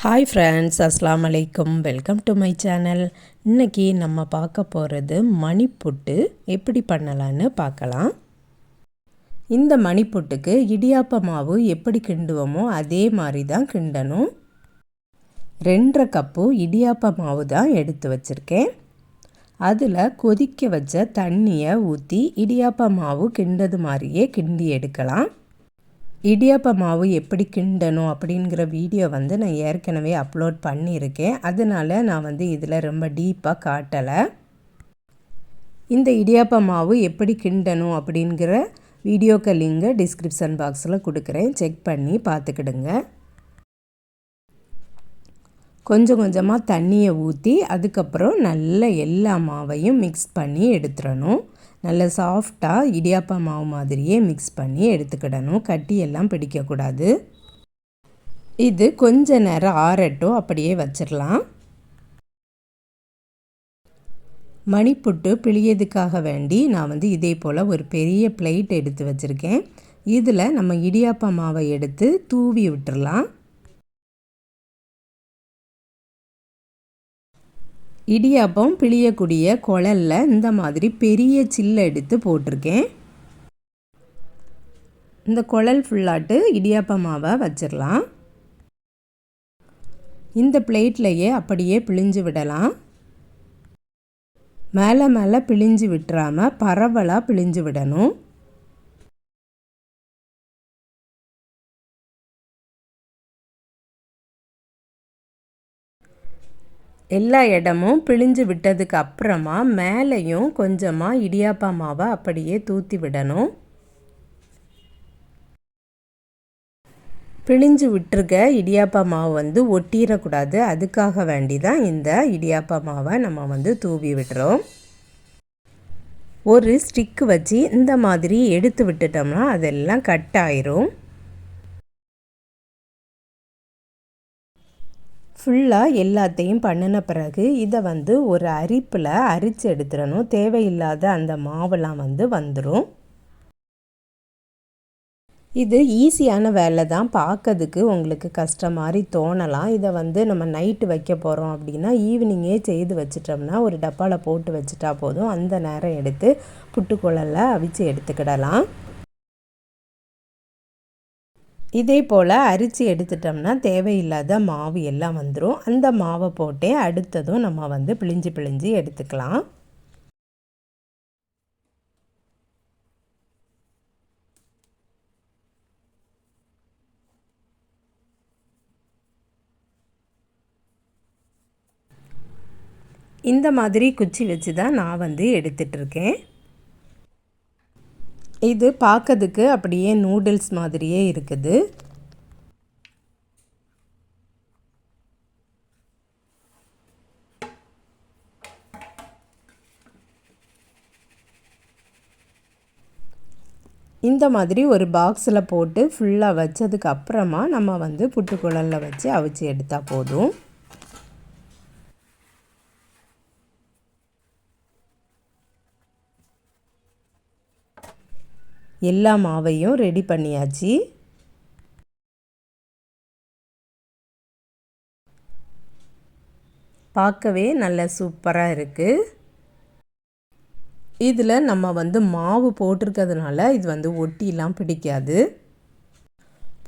Hi friends, அஸ்ஸலாமு அலைக்கும். Welcome to my channel. இன்றைக்கி நம்ம பார்க்க போகிறது மணிப்புட்டு எப்படி பண்ணலான்னு பார்க்கலாம். இந்த மணிப்புட்டுக்கு இடியாப்ப மாவு எப்படி கிண்டுவோமோ அதே மாதிரி தான் கிண்டணும். 2.5 கப்பு இடியாப்ப மாவு தான் எடுத்து வச்சுருக்கேன். அதில் கொதிக்க வச்ச தண்ணியை ஊற்றி இடியாப்ப மாவு கிண்டது மாதிரியே கிண்டி எடுக்கலாம். இடியாப்ப மாவு எப்படி கிண்டணும் அப்படிங்கிற வீடியோ நான் ஏற்கனவே அப்லோட் பண்ணியிருக்கேன். அதனால் நான் இதில் ரொம்ப டீப்பாக காட்டலை. இந்த இடியாப்ப மாவு எப்படி கிண்டணும் அப்படிங்கிற வீடியோக்கு லிங்கை டிஸ்கிரிப்ஷன் பாக்ஸில் கொடுக்குறேன். செக் பண்ணி பார்த்துக்கிடுங்க. கொஞ்சம் கொஞ்சமாக தண்ணியை ஊற்றி அதுக்கப்புறம் நல்ல எல்லா மாவையும் மிக்ஸ் பண்ணி எடுத்துடணும். நல்ல சாஃப்டாக இடியாப்ப மாவு மாதிரியே மிக்ஸ் பண்ணி எடுத்துக்கிடணும். கட்டியெல்லாம் பிடிக்கக்கூடாது. இது கொஞ்ச நேரம் ஆறட்டும், அப்படியே வச்சிடலாம். மணிப்புட்டு பிழியதுக்காக வேண்டி நான் இதே போல் ஒரு பெரிய பிளேட் எடுத்து வச்சுருக்கேன். இதில் நம்ம இடியாப்ப மாவை எடுத்து தூவி விட்டுறலாம். இடியாப்பம் பிழியக்கூடிய குழலில் இந்த மாதிரி பெரிய சில்லை எடுத்து போட்டிருக்கேன். இந்த குழல் ஃபுல்லாட்டு இடியாப்ப மாவை வச்சிடலாம். இந்த பிளேட்லையே அப்படியே பிழிஞ்சு விடலாம். மேலே மேலே பிழிஞ்சு விட்டுறாமல் பரவலாக பிழிஞ்சு விடணும். எல்லா இடமும் பிழிஞ்சு விட்டதுக்கு அப்புறமா மேலேயும் கொஞ்சமாக இடியாப்ப மாவை அப்படியே தூற்றி விடணும். பிழிஞ்சு விட்டுருக்க இடியாப்ப மாவு ஒட்டிடக்கூடாது. அதுக்காக வேண்டி தான் இந்த இடியாப்ப மாவை நம்ம தூவி விடுறோம். ஒரு ஸ்டிக்கு வச்சு இந்த மாதிரி எடுத்து விட்டுட்டோம்னா அதெல்லாம் கட் ஆயிரும். ஃபுல்லாக எல்லாத்தையும் பண்ணின பிறகு இதை ஒரு அரிப்பில் அரித்து எடுத்துடணும். தேவையில்லாத அந்த மாவெல்லாம் வந்துடும். இது ஈஸியான வேலை தான். பார்க்கறதுக்கு உங்களுக்கு கஷ்டம் மாதிரி தோணலாம். இதை நம்ம நைட்டு வைக்க போகிறோம் அப்படின்னா ஈவினிங்கே செய்து வச்சிட்டோம்னா ஒரு டப்பாவில் போட்டு வச்சுட்டா போதும். அந்த நேரம் எடுத்து புட்டுக்குழலில் அவிச்சு எடுத்துக்கிடலாம். இதே போல் அரிச்சு எடுத்துட்டோம்னா தேவையில்லாத மாவு எல்லாம் வந்துடும். அந்த மாவை போட்டே அடுத்ததும் நம்ம பிழிஞ்சு பிழிஞ்சு எடுத்துக்கலாம். இந்த மாதிரி குச்சி வச்சு தான் நான் எடுத்துட்ருக்கேன். இது பார்க்கறதுக்கு அப்படியே நூடுல்ஸ் மாதிரியே இருக்குது. இந்த மாதிரி ஒரு பாக்ஸில் போட்டு ஃபுல்லாக வச்சதுக்கு அப்புறமா நம்ம புட்டுக்குழலில் வச்சு அவிச்சு எடுத்தால் போதும். எல்லா மாவையும் ரெடி பண்ணியாச்சு. பார்க்கவே நல்ல சூப்பராக இருக்குது. இதில் நம்ம மாவு போட்டிருக்கிறதுனால இது ஒட்டிலாம் பிடிக்காது.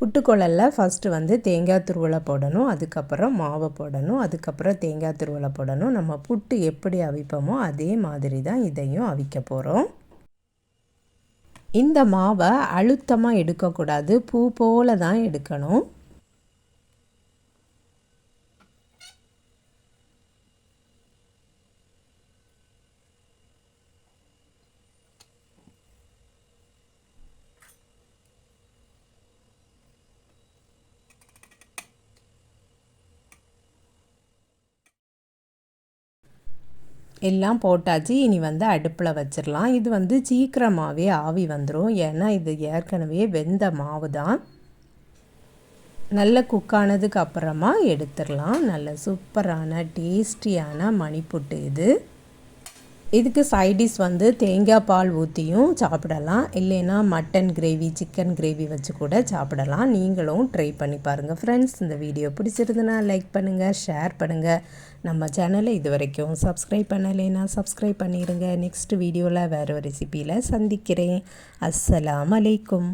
புட்டுக்குழலில் ஃபஸ்ட்டு தேங்காய் துருவலை போடணும். அதுக்கப்புறம் மாவை போடணும். அதுக்கப்புறம் தேங்காய் துருவலை போடணும். நம்ம புட்டு எப்படி அவிப்போமோ அதே மாதிரி தான் இதையும் அவிக்க போகிறோம். இந்த மாவை அழுத்தமாக எடுக்கக்கூடாது. பூ போல தான் எடுக்கணும். எல்லாம் போட்டாச்சு. இனி அடுப்பில் வச்சிடலாம். இது சீக்கிரமாகவே ஆவி வந்துடும். ஏன்னா இது ஏற்கனவே வெந்த மாவு தான். நல்ல குக்கானதுக்கு அப்புறமா எடுத்துடலாம். நல்ல சூப்பரான டேஸ்டியான மணிப்புட்டு இது. இதுக்கு சைடிஷ் வந்து தேங்காய் பால் ஊற்றியும் சாப்பிடலாம், இல்லைன்னா மட்டன் கிரேவி சிக்கன் கிரேவி வச்சு கூட சாப்பிடலாம். நீங்களும் ட்ரை பண்ணி பாருங்கள் ஃப்ரெண்ட்ஸ். இந்த வீடியோ பிடிச்சிருந்துன்னா லைக் பண்ணுங்கள், ஷேர் பண்ணுங்கள். நம்ம சேனலை இது வரைக்கும் சப்ஸ்கிரைப் பண்ணலைன்னா சப்ஸ்கிரைப் பண்ணிடுங்க. நெக்ஸ்ட் வீடியோவில் வேறு ஒரு ரெசிப்பியில் சந்திக்கிறேன். அஸ்ஸலாமு அலைக்கும்.